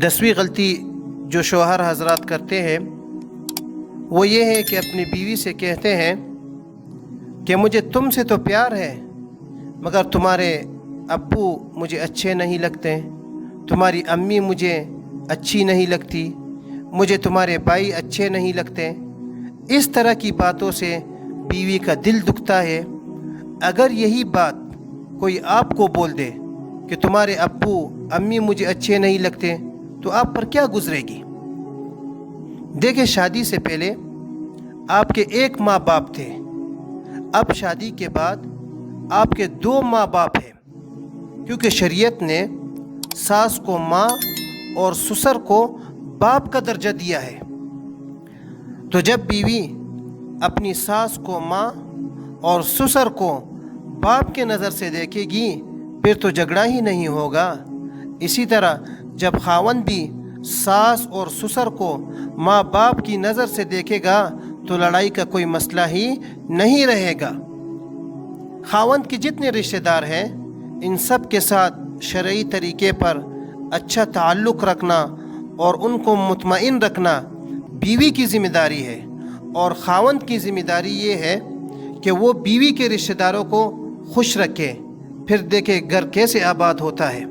10ویں غلطی جو شوہر حضرات کرتے ہیں وہ یہ ہے کہ اپنی بیوی سے کہتے ہیں کہ مجھے تم سے تو پیار ہے مگر تمہارے ابو مجھے اچھے نہیں لگتے، تمہاری امی مجھے اچھی نہیں لگتی، مجھے تمہارے بھائی اچھے نہیں لگتے۔ اس طرح کی باتوں سے بیوی کا دل دکھتا ہے۔ اگر یہی بات کوئی آپ کو بول دے کہ تمہارے ابو امی مجھے اچھے نہیں لگتے تو آپ پر کیا گزرے گی؟ دیکھیں، شادی سے پہلے آپ کے ایک ماں باپ تھے، اب شادی کے بعد آپ کے 2 ماں باپ ہیں، کیونکہ شریعت نے ساس کو ماں اور سسر کو باپ کا درجہ دیا ہے۔ تو جب بیوی اپنی ساس کو ماں اور سسر کو باپ کے نظر سے دیکھے گی پھر تو جھگڑا ہی نہیں ہوگا۔ اسی طرح جب خاوند بھی ساس اور سسر کو ماں باپ کی نظر سے دیکھے گا تو لڑائی کا کوئی مسئلہ ہی نہیں رہے گا۔ خاوند کے جتنے رشتہ دار ہیں ان سب کے ساتھ شرعی طریقے پر اچھا تعلق رکھنا اور ان کو مطمئن رکھنا بیوی کی ذمہ داری ہے، اور خاوند کی ذمہ داری یہ ہے کہ وہ بیوی کے رشتہ داروں کو خوش رکھے، پھر دیکھے گھر کیسے آباد ہوتا ہے۔